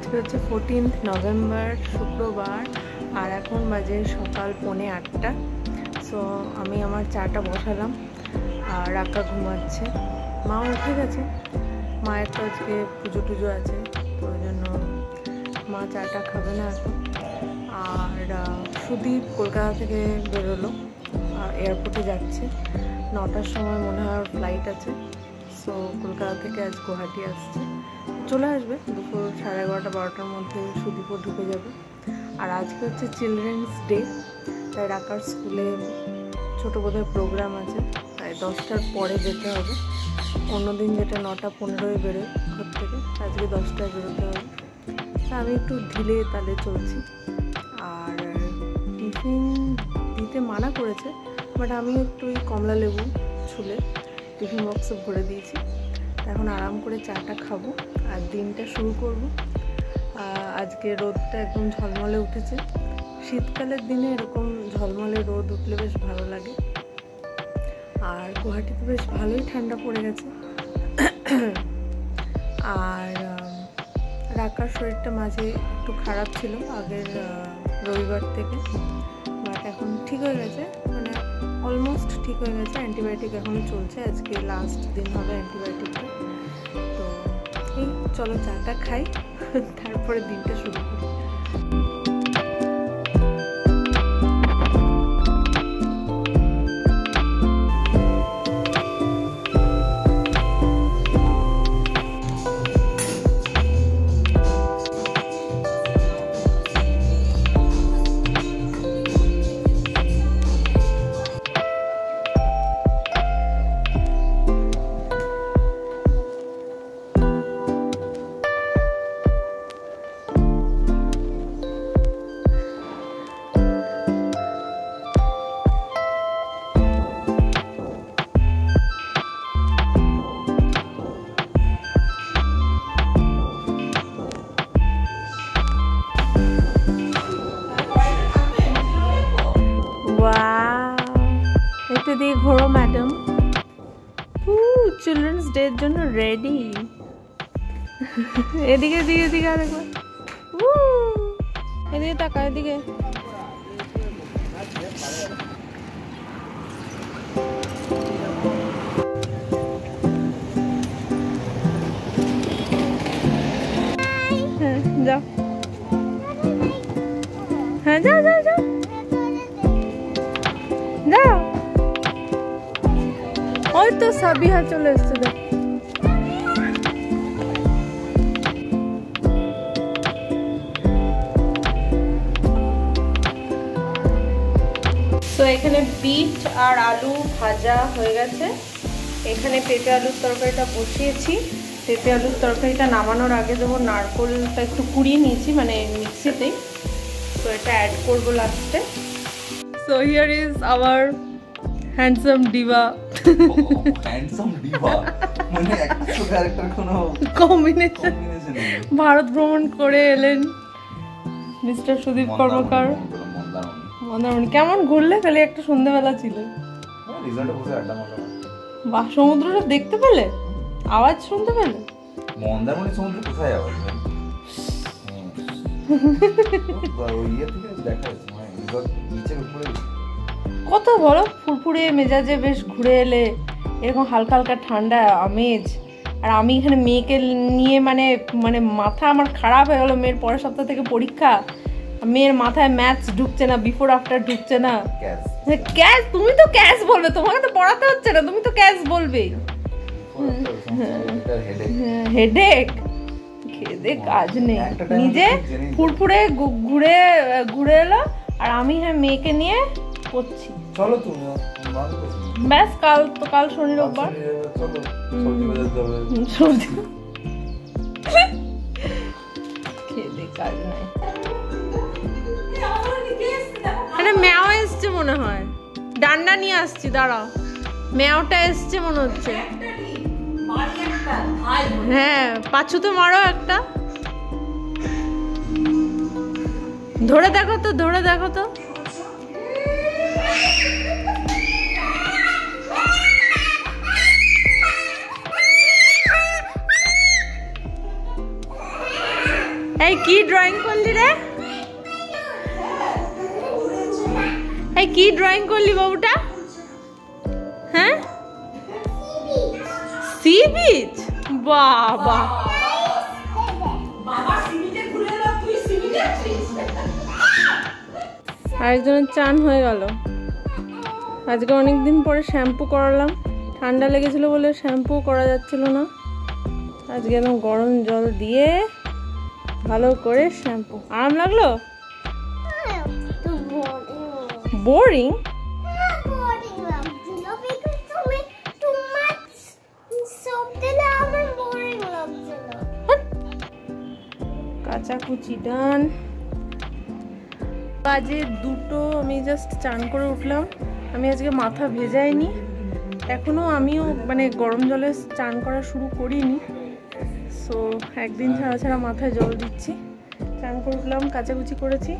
আজকে হচ্ছে 14 নভেম্বর শুক্রবার আর এখন বাজে সকাল 8:45। সো আমি আমার চাটা বসালাম আর রাকা ঘুমাচ্ছে, মা উঠে গেছে। মায়ের তো আজকে পুজো টুজো আছে, তো ওই জন্য মা চাটা খাবে না এখন। আর সুদীপ কলকাতা থেকে বেরোলো, এয়ারপোর্টে যাচ্ছে 9টার সময় মনে হয় ওর ফ্লাইট আছে। সো কলকাতা থেকে আজ গুয়াহাটি আসছে, চলে আসবে দুপুর 11:30 12টার মধ্যে সুদীপও ঢুকে যাবে। আর আজকে হচ্ছে চিলড্রেন্স ডে, তাই রাকার স্কুলে ছোটো বোধহয় প্রোগ্রাম আছে, তাই 10টার পরে যেতে হবে। অন্যদিন যেটা 9:15 বেরোয় ঘর থেকে, আজকে 10টায় বেরোতে হবে। তা আমি একটু ঢিলে তালে চলছি। আর টিফিন দিতে মানা করেছে, বাট আমি একটু ওই কমলা লেবু ছুলে টিফিন বক্সে ভরে দিয়েছি। এখন আরাম করে চাটা খাবো আর দিনটা শুরু করব। আজকে রোদটা একদম ঝলমলে উঠেছে। শীতকালের দিনে এরকম ঝলমলে রোদ উঠলে বেশ ভালো লাগে। আর গুয়াহাটিতে বেশ ভালোই ঠান্ডা পড়ে গেছে। আর রাকার শরীরটা মাঝে একটু খারাপ ছিল আগের রবিবার থেকে, বাট এখন ঠিক হয়ে গেছে, মানে অলমোস্ট ঠিক হয়ে গেছে। অ্যান্টিবায়োটিক এখনও চলছে, আজকে লাস্ট দিন হবে অ্যান্টিবায়োটিকটা। তো এই চলো চাটা খাই, তারপরে দিনটা শুরু করি। একটু দিয়ে ঘোরো ম্যাডাম, চিলড্রেন্স ডে এর জন্য রেডি। এদিকে এদিকে এদিকে আরেকবার, এদিকে তাকা, এদিকে। হ্যাঁ যাও, হ্যাঁ যাও যাও যাও যাও। ওই তো সাবিহা চলে এসছে। দেখ তো এখানে বিট আর আলু ভাজা হয়ে গেছে। এখানে পেঁপে আলুর তরকারিটা বসিয়েছি। পেঁপে আলুর তরকারিটা নামানোর আগে দেবো নারকোলটা একটু কুড়িয়ে নিয়েছি, মানে মিক্সিতেই। তো এটা অ্যাড করবো লাস্টে। So here is our handsome Diva. Handsome Diva মানে একটা ক্যারেক্টার কোনো কম্বিনেশন। ভারত ভ্রমণ করে এলেন মিস্টার সুদীপ কর্মকার। মন্দারমণি কেমন ঘুরলে? খালি একটা সন্ধ্যাবেলা ছিল, বাহ, সমুদ্রটা দেখতে পেলে, আওয়াজ শুনতে পেলে। মন্দারমণি সমুদ্র কোথায় আওয়াজ? কত বড় ফুরফুরে মেজাজে বেশ ঘুরে এলে, এরকম হালকা হালকা ঠান্ডা আমেজ। আর আমি এখানে মেয়েকে নিয়ে মানে মানে মাথা আমার খারাপ হয়ে গেল। মেয়ের পরের সপ্তাহ থেকে পরীক্ষা, মেয়ের মাথায় ম্যাথস ঢুকছে না, বিফোর আফটার ঢুকছে না। ক্যাশ, তুমি তো ক্যাশ বলবে, তোমাকে তো পড়াতে হচ্ছে না, তুমি তো ক্যাশ বলবে। হেডেক, খেদে কাজ নেই, নিজে ফুরফুরে ঘুরে ঘুরে এলো, আর আমি হ্যাঁ মেয়েকে নিয়ে করছি। চলো তুমি ব্যাস, কাল শনি রোববার সর্দি, খেদে কাজ নাই। আরে ম্যাও এসছে মনে হয়, ডান্ডা নিয়ে আসছি, দাঁড়াও। ম্যাওটা এসছে মনে হচ্ছে। হ্যাঁ, পাছুতে মারো একটা, ধরে দেখো তো, ধরে দেখো তো। এই কি ড্রয়িং করলি রে? এই কি ড্রয়িং করলি বাবুটা? হ্যাঁ, সি বিচ। বাবা আরেকজনের চান হয়ে গেল। আজকে অনেকদিন পরে শ্যাম্পু করালাম, ঠান্ডা লেগেছিল বলে শ্যাম্পু করা যাচ্ছিল না। আজকে একদম গরম জল দিয়ে ভালো করে শ্যাম্পু। আরাম লাগলো? বোরিং? কাচাকুচি ডান। বাজে 2টো, আমি জাস্ট চান করে উঠলাম। আমি আজকে মাথা ভেজাইনি এখনো, আমিও মানে গরম জলে চান করা শুরু করিনি। সো একদিন ছাড়া ছাড়া মাথায় জল দিচ্ছি। চান করে উঠলাম, কাচাকুচি করেছি,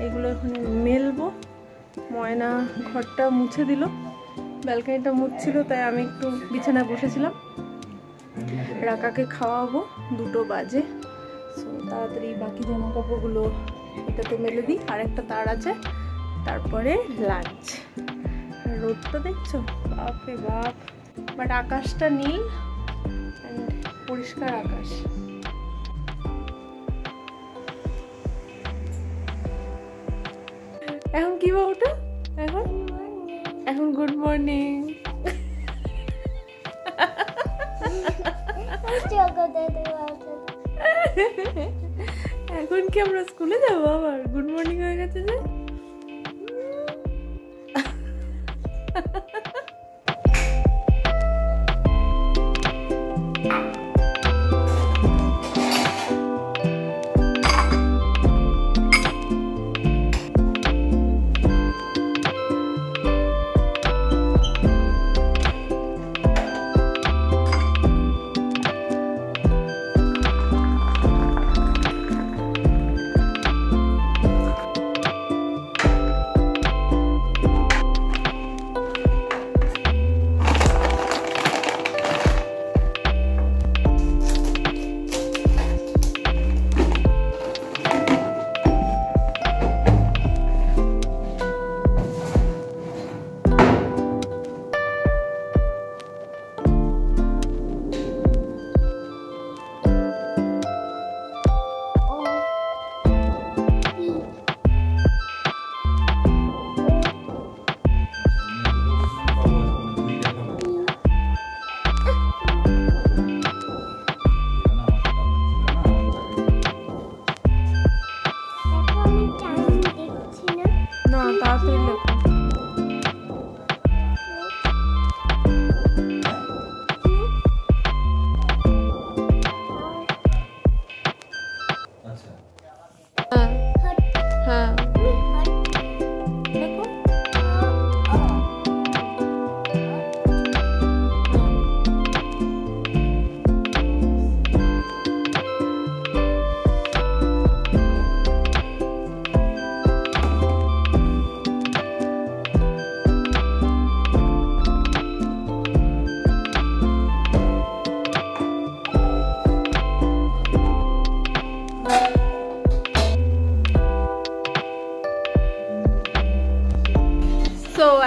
এগুলো এখানে মেলবো। ময়না ঘরটা মুছে দিল, ব্যালকনিটা মুছছিল, তাই আমি একটু বিছানায় বসেছিলাম। রাকাকে খাওয়াবো, 2টো বাজে। সো তাড়াতাড়ি বাকি জামা কাপড়গুলো এটাতে মেলে দিই, আর একটা তার আছে, তারপরে লাঞ্চ। রোদটা দেখছো, বাপরে বাপ। বাট আকাশটা নীল, পরিষ্কার আকাশ। এখন কি বাবুটা? এখন গুড মর্নিং। এখন কি আমরা স্কুলে যাবো আবার? গুড মর্নিং হয়ে গেছে যে।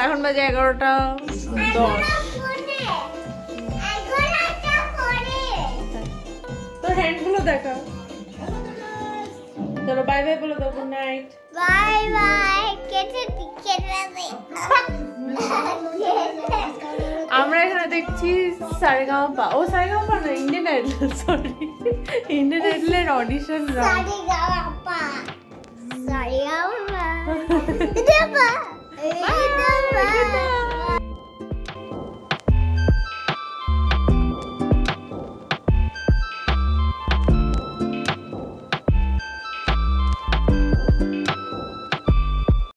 এখন বাজে 11:10। তোর হ্যান্ডগুলো দেখা। চলো বাই বাই বলে দাও, গুড নাইট। Bye bye. আমরা এখানে দেখছি সারেগামাপা। ও সারেগামাপা না, ইন্ডিয়ান আইডল, সরি, ইন্ডিয়ান আইডলের অডিশন। সারেগামাপা। সারেগামাপা।